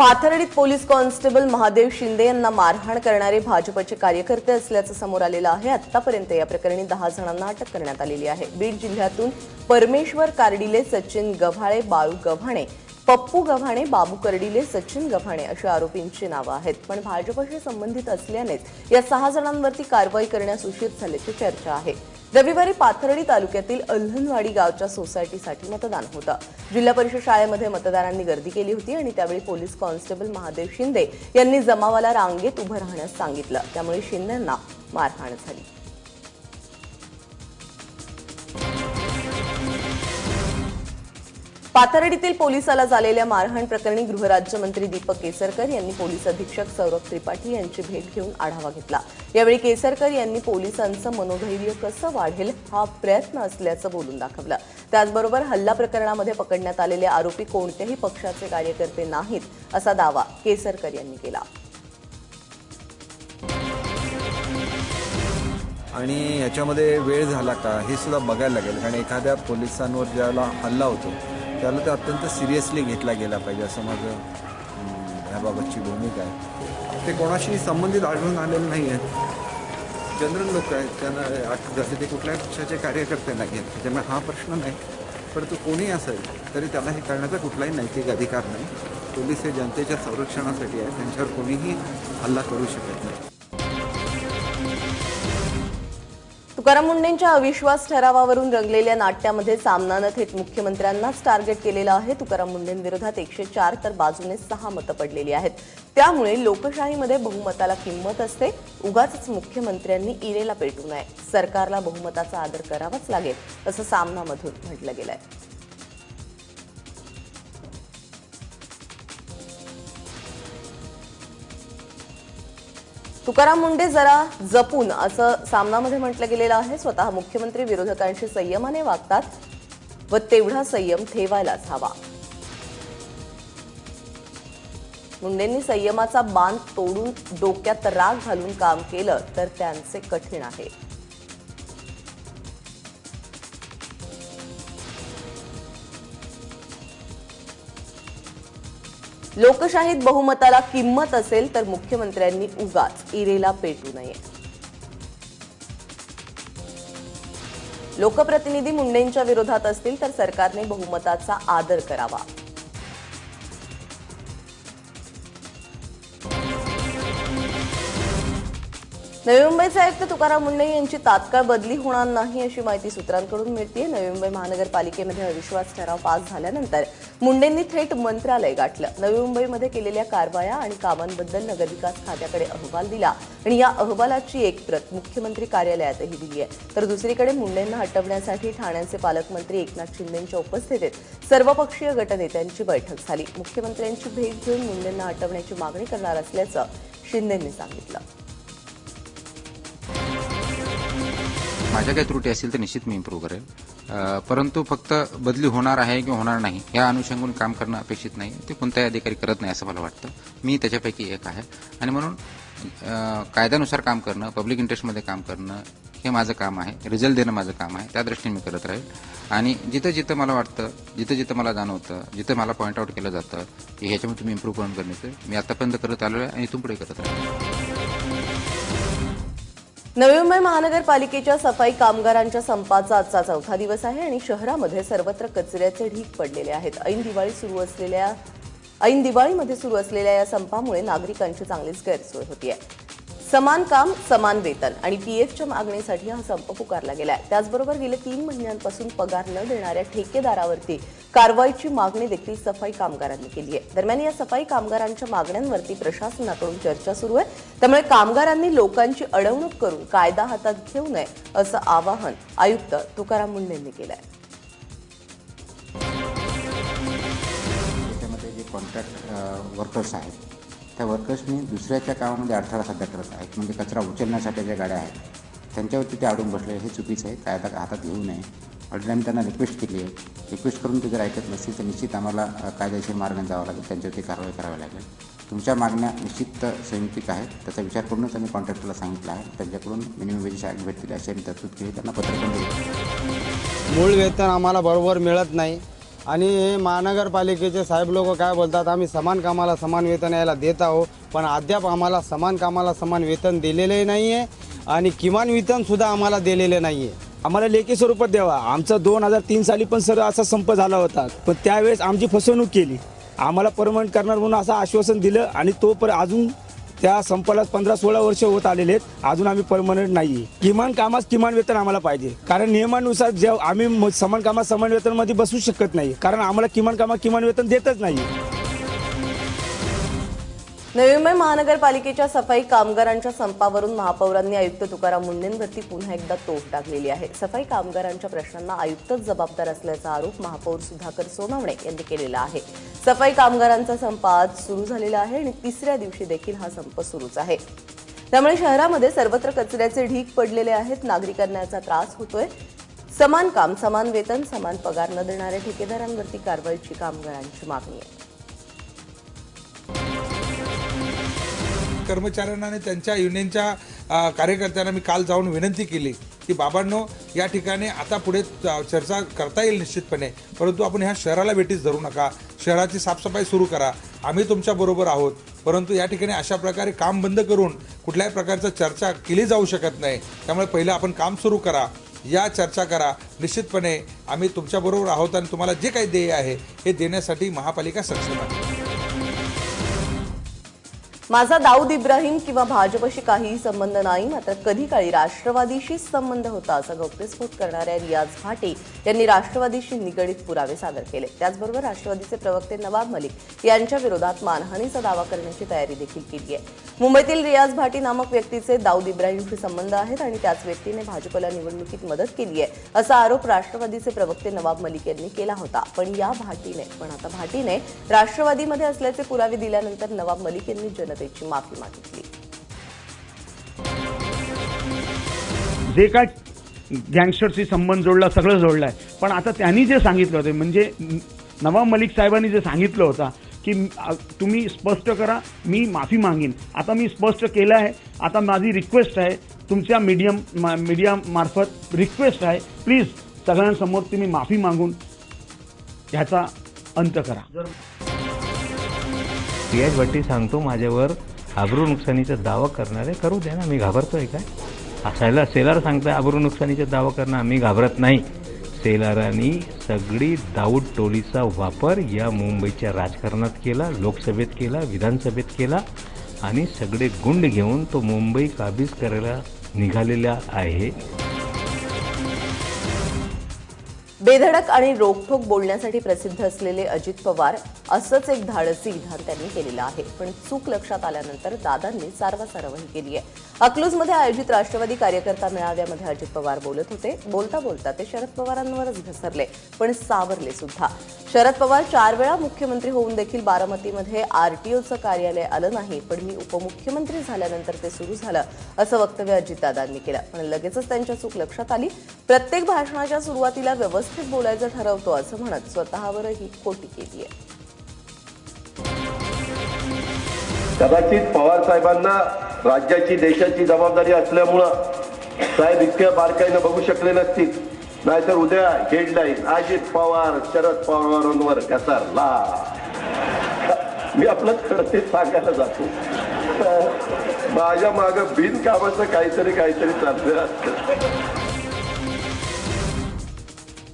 पाथर्डीत police constable Mahadev Shinde यांना मारहाण करणारे भाजपचे कार्यकर्ते असल्याचं समोर आलेलं आहे। आतापर्यंत या प्रकरणी 10 जणांना अटक करण्यात आलेली आहे। बीड जिल्ह्यातून परमेश्वर कार्डिले, सचिन गव्हाळे, बाळू गव्हाणे, पप्पू गव्हाणे, बाबू कर्डिले, सचिन गव्हाणे अशा आरोपींची नावं आहेत। पण भाजपशी संबंधित असल्यानेच या 6 जणांवरती कारवाई करण्यास उशीर झाल्याची चर्चा आहे। रविवारी पाथर्डी तालुक्यातील अल्हनवाडी गावच्या सोसायटीसाठी मतदान होतं। जिल्हा परिषद शाळेमध्ये मतदारांनी गर्दी केली होती आणि त्यावेळी पोलीस कॉन्स्टेबल महादेव शिंदे यांनी जमावाला रांगेत उभं राहण्यास सांगितलं। त्यामुळे शिंदेंना मारहाण झाली। पाथर्डीतील पोलिसाला झालेल्या मारहाण प्रकरणी गृहराज्यमंत्री दीपक केसरकर यांनी पोलीस अधीक्षक सौरभ त्रिपाठी यांची भेट घेऊन आढावा घेतला। यावेळी केसरकर यांनी पोलिसांचं मनोधैर्य कसं वाढेल हा प्रयत्न असल्याचं बोलून दाखवलं। त्याचबरोबर हल्ला प्रकरणामध्ये पकडण्यात आलेले आरोपी कोणत्याही पक्षाचे कार्यकर्ते नाहीत असा दावा केसरकर यांनी केला। आणि याच्यामध्ये वेळ झाला का हे सुद्धा बघायला लागेल, कारण एखाद्या पोलिसांवर ज्याला हल्ला होतो त्याला ते अत्यंत सिरियसली घेतला गेला पाहिजे असं माझं याबाबतची भूमिका आहे। ते कोणाशी संबंधित आढळून आलेले नाही आहेत, जनरल लोक आहेत, त्यांना जसे ते कुठल्याही पक्षाचे कार्यकर्ते नाही आहेत, त्याच्यामुळे हा प्रश्न नाही। परंतु कोणी असेल तरी त्याला हे करण्याचा कुठलाही नैतिक अधिकार नाही। पोलीस हे जनतेच्या संरक्षणासाठी आहे, त्यांच्यावर कोणीही हल्ला करू शकत नाही। तुकाराम मुंडेंच्या अविश्वास ठरावावरून रंगलेल्या नाट्यामध्ये सामनानं थेट मुख्यमंत्र्यांनाच टार्गेट केलेलं आहे। तुकाराम मुंडेंविरोधात 104 तर बाजूने 6 मतं पडलेली आहेत। त्यामुळे लोकशाहीमध्ये बहुमताला किंमत असते। उगाच मुख्यमंत्र्यांनी इरेला पेटू नये, सरकारला बहुमताचा आदर करावाच लागेल असं सामनामधून म्हटलं गेलंय। तुकाराम मुंडे जरा जपून असं सामनामध्ये म्हटलं गेलेलं आहे। स्वतः मुख्यमंत्री विरोधकांशी संयमाने वागतात व तेवढा संयम ठेवायलाच हवा। मुंडेंनी संयमाचा बांध तोडून डोक्यात राग घालून काम केलं तर त्यांचे कठीण आहे। लोकशाहीत बहुमताला किंमत असेल तर मुख्यमंत्र्यांनी उगाच इरेला पेटू नये। लोकप्रतिनिधी मुंडेंच्या विरोधात असतील तर सरकारने बहुमताचा आदर करावा। नवी मुंबईचे आयुक्त तुकाराम मुंडे यांची तात्काळ बदली होणार नाही अशी माहिती सूत्रांकडून मिळते। नवी मुंबई महानगरपालिकेमध्ये अविश्वास ठराव पास झाल्यानंतर मुंडेंनी थेट मंत्रालय गाठलं। नवी मुंबईमध्ये केलेल्या कारवाया आणि कामांबद्दल नगरविकास खात्याकडे अहवाल दिला आणि या अहवालाची एक प्रत मुख्यमंत्री कार्यालयातही दिली आहे। तर दुसरीकडे मुंडेंना हटवण्यासाठी ठाण्याचे पालकमंत्री एकनाथ शिंदेंच्या उपस्थितीत सर्वपक्षीय गटनेत्यांची बैठक झाली। मुख्यमंत्र्यांची भेट घेऊन मुंडेंना हटवण्याची मागणी करणार असल्याचं शिंदेंनी सांगितलं। माझ्या काही त्रुटी असतील तर निश्चित मी इम्प्रूव्ह करेल, परंतु फक्त बदली होणार आहे किंवा होणार नाही या अनुषंगाने काम करणं अपेक्षित नाही। ते कोणताही अधिकारी करत नाही असं मला वाटतं। मी त्याच्यापैकी एक आहे आणि म्हणून कायद्यानुसार काम करणं, पब्लिक इंटरेस्टमध्ये काम करणं हे माझं काम आहे, रिझल्ट देणं माझं काम आहे। त्या दृष्टीने मी करत राहील आणि जिथं जिथं मला वाटतं, जिथं जिथं मला जाणवतं, जिथं मला पॉईंट आउट केलं जातं की ह्याच्यामध्ये तुम्ही इम्प्रूव्ह करून करण्याचं मी आतापर्यंत करत आलो आहे आणि इथून पुढे करत राहील। नवी मुंबई महानगरपालिकेच्या सफाई कामगारांच्या संपाचा आजचा 4था दिवस आहे आणि शहरामध्ये सर्वत्र कचऱ्याचे ढीग पडलेले आहेत। ऐन दिवाळीमध्ये सुरू असलेल्या या संपामुळे नागरिकांची चांगलीच गैरसोय होतीये। समान काम समान वेतन आणि पीएफच्या मागणीसाठी हा संप पुकारला गेलाय। त्याचबरोबर गेले 3 महिन्यांपासून पगार न देणाऱ्या ठेकेदारावरती कारवाईची मागणी देखील सफाई कामगारांनी केली आहे। दरम्यान या सफाई कामगारांच्या मागण्यांवरती प्रशासनाकडून चर्चा सुरू आहे। त्यामुळे कामगारांनी लोकांची अडवणूक करून कायदा हातात घेऊ नये असं आवाहन आयुक्त तुकाराम मुंडेंनी केलंय। त्याच्यामध्ये जे कॉन्ट्रॅक्ट वर्कर्स आहेत त्या वर्कर्सनी दुसऱ्याच्या कामामध्ये अडथळा सध्या करत आहेत, म्हणजे कचरा उचलण्यासाठी ज्या गाड्या आहेत त्यांच्यावरती ते अडून बसले, हे चुकीचं आहे। कायदा हातात घेऊ नये। ऑलरेडी आम्ही त्यांना रिक्वेस्ट केली आहे। रिक्वेस्ट करून ते जर ऐकत नसतील तर निश्चित आम्हाला कायदेशीर मार्गाने जावं लागेल, त्यांच्यावरती कारवाई करावी लागेल। तुमच्या मागण्या निश्चित संयुक्तिक आहेत, त्याचा विचार करूनच आम्ही कॉन्ट्रॅक्टरला सांगितलं आहे। त्यांच्याकडून मिनिमम वेजेस ॲक्ट भेटतील अशी आम्ही तरतूद केली, त्यांना पत्र पण दिली। मूळ वेतन आम्हाला बरोबर मिळत नाही आणि हे महानगरपालिकेचे साहेब लोक काय बोलतात, आम्ही समान कामाला समान वेतन यायला देत आहोत, पण अद्याप आम्हाला समान कामाला समान वेतन दिलेले नाही आहे आणि किमान वेतनसुद्धा आम्हाला दिलेले नाही आहे. आम्हाला लेखी स्वरूपात द्यावा. आमचा 2003 साली पण सर असा संप झाला होता, पण त्यावेळेस आमची फसवणूक केली. आम्हाला परमनंट करणार म्हणून असं आश्वासन दिलं आणि तो अजून त्या संपाला 15-16 वर्ष होत आलेले आहेत, अजून आम्ही परमनंट नाही. किमान कामास किमान वेतन आम्हाला पाहिजे, कारण नियमानुसार जे आम्ही समान कामात समान वेतनमध्ये बसू शकत नाही, कारण आम्हाला किमान कामात किमान वेतन देतच नाही. नवी मुंबई महानगरपालिकेच्या सफाई कामगारांच्या संपावरून महापौरांनी आयुक्त तुकाराम मुंढेंवरती पुन्हा एकदा तोफ टाकलेली आहे. सफाई कामगारांच्या प्रश्नांना आयुक्तच जबाबदार असल्याचा आरोप महापौर सुधाकर सोनवणे यांनी केलेला आहे. सफाई कामगारांचा संप आज सुरू झालेला आहे आणि तिसऱ्या दिवशी देखील हा संप सुरूच आहे. त्यामुळे शहरामध्ये सर्वत्र कचऱ्याचे ढीग पडलेले आहेत. नागरिकांना याचा त्रास होतोय. समान काम समान वेतन समान पगार न देणाऱ्या ठेकेदारांवरती कारवाईची कामगारांची मागणी आहे. कर्मचाऱ्यांना आणि त्यांच्या युनियनच्या कार्यकर्त्यांना मी काल जाऊन विनंती केली की बाबांनो, या ठिकाणी आता पुढे चर्चा करता येईल निश्चितपणे, परंतु आपण ह्या शहराला वेठीस धरू नका. शहराची साफसफाई सुरू करा, आम्ही तुमच्या बरोबर आहोत, परंतु या ठिकाणी अशा प्रकारे काम बंद करून कुठल्याही प्रकारची चर्चा केली जाऊ शकत नाही. त्यामुळे पहिलं आपण काम सुरू करा, या चर्चा करा. निश्चितपणे आम्ही तुमच्याबरोबर आहोत आणि तुम्हाला जे काही ध्येय आहे हे देण्यासाठी महापालिका सक्षम आहे. माझा दाऊद इब्राहिम किंवा भाजपशी काहीही संबंध नाही, मात्र कधी काळी राष्ट्रवादीशीच संबंध होता असा गौप्यस्फोट करणाऱ्या रियाज भाटी यांनी राष्ट्रवादीशी निगडीत पुरावे सादर केले. त्याचबरोबर राष्ट्रवादीचे प्रवक्ते नवाब मलिक यांच्या विरोधात मानहानीचा दावा करण्याची तयारी देखील केली आहे. मुंबईतील रियाज भाटी नामक व्यक्तीचे दाऊद इब्राहिमशी संबंध आहेत आणि त्याच व्यक्तीने भाजपला निवडणुकीत मदत केली आहे असा आरोप राष्ट्रवादीचे प्रवक्ते नवाब मलिक यांनी केला होता. पण आता भाटीने राष्ट्रवादीमध्ये असल्याचे पुरावे दिल्यानंतर नवाब मलिक यांनी जनतेची माफी मागितली. जे काय गँगस्टरशी संबंध जोडला, सगळं जोडलाय, पण आता त्यांनी जे सांगितलं होतं, म्हणजे नवाब मलिक साहेबांनी जे सांगितलं होतं की तुम्ही स्पष्ट करा, मी माफी मागीन. आता मी स्पष्ट केलं आहे. आता माझी रिक्वेस्ट आहे, तुमच्या मीडिया मार्फत रिक्वेस्ट आहे, प्लीज सगळ्यांसमोर तुम्ही माफी मागून ह्याचा अंत करा. रियाज भट्टी सांगतो, माझ्यावर आबरू नुकसानीचा दावा करणारे करू द्या ना, मी घाबरतोय काय? असायला सेलार सांगताय आबरू नुकसानीचा दावा करणं, आम्ही घाबरत नाही. सेलारांनी सगळी दाऊद टोलीचा वापर या मुंबईच्या राजकारणात केला, लोकसभेत केला, विधानसभेत केला आणि सगळे गुंड घेऊन तो मुंबई काबीज करायला निघालेला आहे. बेधडक आणि रोखठोक बोलण्यासाठी प्रसिद्ध असलेले अजित पवार असंच एक धाडसी विधान त्यांनी केलेलं आहे. पण चूक लक्षात आल्यानंतर दादांनी सारवासारवही केली आहे. अकलूजमध्ये आयोजित राष्ट्रवादी कार्यकर्ता मेळाव्यामध्ये अजित पवार बोलत होते. बोलता बोलता ते शरद पवारांवरच घसरले, पण सावरले सुद्धा. शरद पवार 4 वेळा मुख्यमंत्री होऊन देखील बारामतीमध्ये आरटीओचं कार्यालय आलं नाही, पण मी उपमुख्यमंत्री झाल्यानंतर ते सुरू झालं असं वक्तव्य अजितदादांनी केलं. पण लगेचच त्यांच्या चूक लक्षात आली. प्रत्येक भाषणाच्या सुरुवातीला व्यवस्थित बोलायचं ठरवतो असं म्हणत स्वतःवरही खोटी केली आहे. कदाचित पवार साहेबांना राज्याची देशाची जबाबदारी असल्यामुळं साहेब इतक्या बारकाईनं बघू शकले नसतील. नाहीतर उद्या हेडलाईन अजित पवार शरद पवारांवर घसरला. मी आपलं खरं ते सांगायला जातो. माझ्या मागं बिनकामाचं काहीतरी चाललं असतं.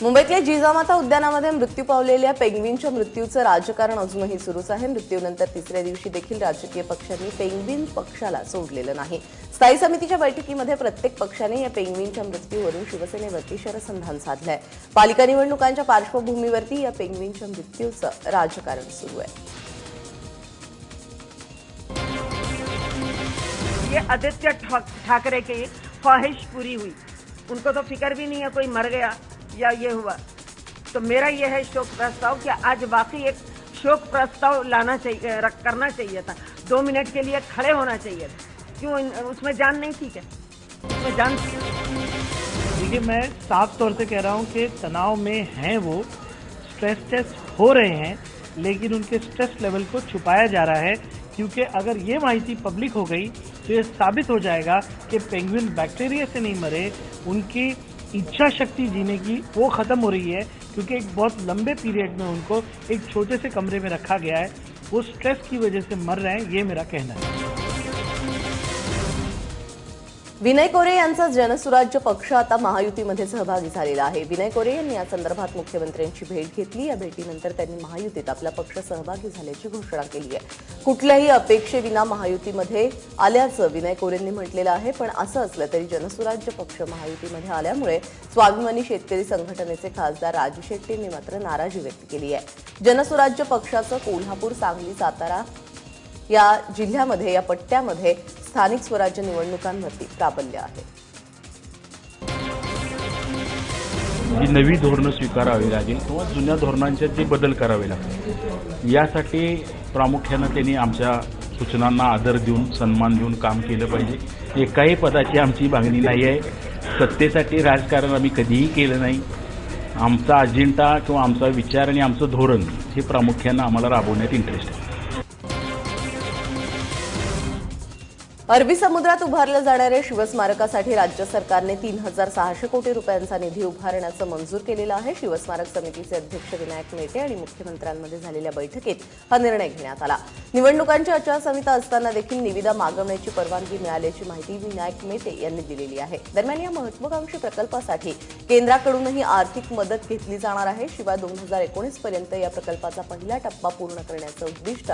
मुंबईतल्या जिजामाता उद्यानामध्ये मृत्यू पावलेल्या पेंग्विनच्या मृत्यूचं राजकारण अजूनही सुरूच आहे. मृत्यूनंतर तिसऱ्या दिवशी देखील राजकीय पक्षांनी पेंग्विन पक्षाला सोडलेलं नाही. स्थायी समितीच्या बैठकीमध्ये प्रत्येक पक्षाने या पेंग्विनच्या मृत्यूवरून शिवसेनेवरती शरसंधान साधलंय. पालिका निवडणुकांच्या पार्श्वभूमीवरती या पेंग्विनच्या मृत्यूचं राजकारण सुरू आहे. ये आदित्य ठाकरे की ख्वाहिश पूरी हुई. उनको तो फिक्र भी नहीं है कोई मर गया या ये हुआ. तो मेरा ये है शोक प्रस्ताव कि आज वाकई एक शोक प्रस्ताव करना चाहिए था. 2 मिनट के लिए खड़े होना चाहिए था. क्यों उसमें जान नहीं थी क्या? उसमें जान. देखिए, मैं साफ तौर से कह रहा हूं कि तनाव में हैं, वो स्ट्रेस टेस्ट हो रहे हैं, लेकिन उनके स्ट्रेस लेवल को छुपाया जा रहा है. क्योंकि अगर ये माहिती पब्लिक हो गई तो ये साबित हो जाएगा कि पेंगुइन बैक्टीरिया से नहीं मरे, उनकी इच्छा शक्ति जीने की वो खत्म हो रही है. क्योंकि एक बहुत लंबे पीरियड में उनको एक छोटे से कमरे में रखा गया है, वो स्ट्रेस की वजह से मर रहे हैं, ये मेरा कहना है। विनय कोरे यांचा जनसुराज्य पक्ष आता महायुतीमध्ये सहभागी झालेला आहे. विनय कोरे यांनी या संदर्भात मुख्यमंत्र्यांची भेट घेतली. या भेटीनंतर त्यांनी महायुतीत आपला पक्ष सहभागी झाल्याची घोषणा केली आहे. कुठल्याही अपेक्षेविना महायुतीमध्ये आल्याचं विनय कोरेंनी म्हटलेलं आहे. पण असं असलं तरी जनसुराज्य पक्ष महायुतीमध्ये आल्यामुळे स्वाभिमानी शेतकरी संघटनेचे खासदार राजू शेट्टींनी मात्र नाराजी व्यक्त केली आहे. जनसुराज्य पक्षाचं कोल्हापूर, सांगली, सातारा या जिल्ह्यामध्ये, या पट्ट्यामध्ये स्थानिक स्वराज्य निवडणुकांवरती प्राबल्य आहे. जी नवी धोरणं स्वीकारावी लागेल किंवा जुन्या धोरणांच्यात जे बदल करावे लागतील, यासाठी प्रामुख्यानं त्यांनी आमच्या सूचनांना आदर देऊन, सन्मान देऊन काम केलं पाहिजे. एकाही पदाची आमची मागणी नाही आहे. सत्तेसाठी राजकारण आम्ही कधीही केलं नाही. आमचा अजेंडा किंवा आमचा विचार आणि आमचं धोरण हे प्रामुख्यानं आम्हाला राबवण्यात इंटरेस्ट आहे. अरबी समुद्रात उभारलं जाणाऱ्या शिवस्मारकासाठी राज्य सरकारने 3,600 कोटी रुपयांचा निधी उभारण्याचं मंजूर केलेलं आहे. शिवस्मारक समितीचे अध्यक्ष विनायक मेटे आणि मुख्यमंत्र्यांमध्ये झालेल्या बैठकीत हा निर्णय घेण्यात आला. निवडणुकांची आचारसंहिता असताना देखील निविदा मागवण्याची परवानगी मिळाल्याची माहिती विनायक मेटे यांनी दिलेली आहे. दरम्यान या महत्त्वाकांक्षी प्रकल्पासाठी केंद्राकडूनही आर्थिक मदत घेतली जाणार आहे. शिवाय 2019 पर्यंत या प्रकल्पाचा पहिला टप्पा पूर्ण करण्याचं उद्दिष्ट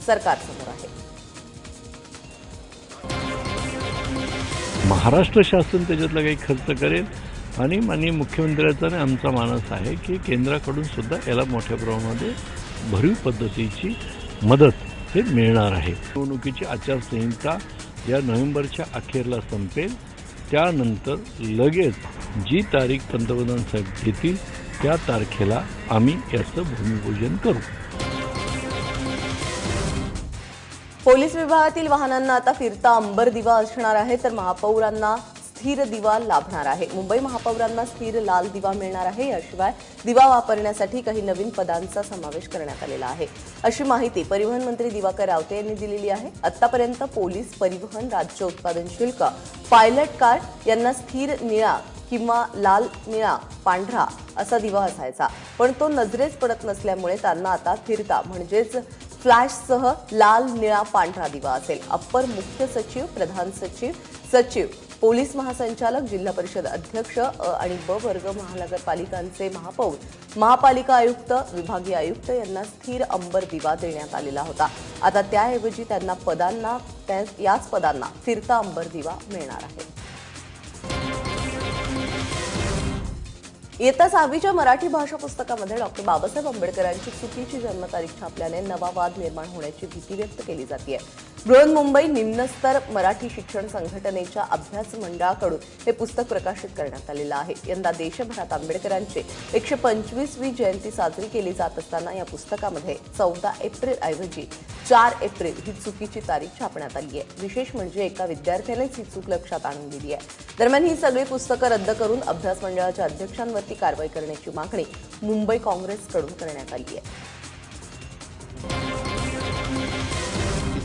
सरकारसमोर आहे. महाराष्ट्र शासन त्याच्यातला काही खर्च करेल आणि माननीय मुख्यमंत्र्यांचा आणि आमचा मानस आहे की केंद्राकडून सुद्धा याला मोठ्या प्रमाणामध्ये भरीव पद्धतीची मदत हे मिळणार आहे. निवडणुकीची आचारसंहिता या नोव्हेंबरच्या अखेरला संपेल. त्यानंतर लगेच जी तारीख पंतप्रधान साहेब देतील त्या तारखेला आम्ही याचं भूमिपूजन करू. पोलीस विभागातील वाहनांना आता फिरता अंबर दिवा असणार आहे, तर महापौरांना स्थिर दिवा लाभणार आहे. मुंबई महापौरांना स्थिर लाल दिवा मिळणार आहे. याशिवाय दिवा वापरण्यासाठी काही नवीन पदांचा समावेश करण्यात आलेला आहे, अशी माहिती परिवहन मंत्री दिवाकर रावते यांनी दिलेली आहे. आतापर्यंत पोलीस, परिवहन, राज्य उत्पादन शुल्क, पायलट कार यांना स्थिर निळा किंवा लाल, निळा, पांढरा असा दिवा असायचा, पण तो नजरेस पडत नसल्यामुळे त्यांना आता फिरता म्हणजेच फ्लॅशसह लाल, निळा, पांढरा दिवा असेल. अप्पर मुख्य सचिव, प्रधान सचिव, सचिव, पोलीस महासंचालक, जिल्हा परिषद अध्यक्ष आणि ब वर्ग महानगरपालिकांचे महापौर, महापालिका आयुक्त, विभागीय आयुक्त यांना स्थिर अंबर दिवा देण्यात आलेला होता. आता त्याऐवजी त्यांना याच पदांना फिरता अंबर दिवा मिळणार आहे. इयत्ता 6वीच्या मराठी भाषा पुस्तकामध्ये डॉक्टर बाबासाहेब आंबेडकरांची चुकीची जन्मतारीख छापल्याने नवा वाद निर्माण होण्याची भीती व्यक्त केली जाते. बृहन्मुंबई निम्नस्तर मराठी शिक्षण संघटनेच्या अभ्यास मंडळाकडून हे पुस्तक प्रकाशित करण्यात आलेलं आहे. यंदा देशभरात आंबेडकरांची 125वी जयंती साजरी केली जात असताना या पुस्तकामध्ये 14 एप्रिल ऐवजी 4 एप्रिल ही चुकीची तारीख छापण्यात आली आहे. विशेष म्हणजे एका विद्यार्थ्यानेच ही चूक लक्षात आणून दिली आहे. दरम्यान ही सगळी पुस्तकं रद्द करून अभ्यास मंडळाच्या अध्यक्षांवरती कारवाई करण्याची मागणी मुंबई काँग्रेसकडून करण्यात आली आहे.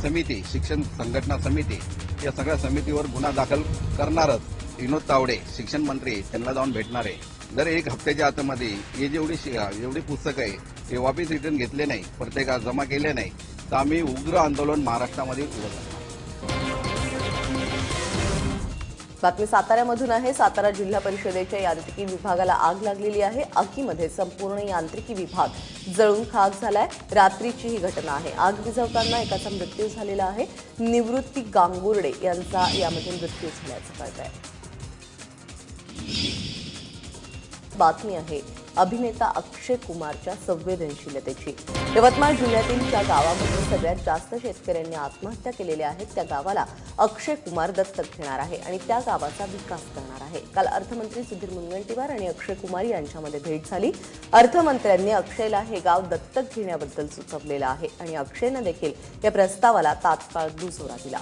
समिती, शिक्षण संघटना समिती, या सगळ्या समितीवर गुन्हा दाखल करणारच. विनोद तावडे शिक्षण मंत्री त्यांना जाऊन भेटणार आहे. दर एक हप्त्याच्या आतमध्ये हे जेवढी पुस्तकं आहे हे वापस रिटर्न घेतले नाही, प्रत्येकाला जमा केले नाही, तर आम्ही उग्र आंदोलन महाराष्ट्रामध्ये उभं करणार. बातमी साताऱ्यामधून आहे. सातारा जिल्हा परिषदेच्या यांत्रिकी विभागाला आग लागलेली आहे. आगीमध्ये संपूर्ण यांत्रिकी विभाग जळून खाक झालाय. रात्रीची ही घटना आहे. आग विझवताना एकाचा मृत्यू झालेला आहे. निवृत्ती गांगुर्डे यांचा यामध्ये मृत्यू झाल्याचं कळतंय. बातमी आहे अभिनेता अक्षय कुमारच्या संवेदनशीलतेची. यवतमाळ जिल्ह्यातील ज्या गावामध्ये सगळ्यात जास्त शेतकऱ्यांनी आत्महत्या केलेल्या आहेत त्या गावाला अक्षय कुमार दत्तक घेणार आहे आणि त्या गावाचा विकास करणार आहे. काल अर्थमंत्री सुधीर मुनगंटीवार आणि अक्षय कुमार यांच्यामध्ये भेट झाली. अर्थमंत्र्यांनी अक्षयला हे गाव दत्तक घेण्याबद्दल सुचवलेलं आहे आणि अक्षयनं देखील या प्रस्तावाला तात्काळ दुजोरा दिला.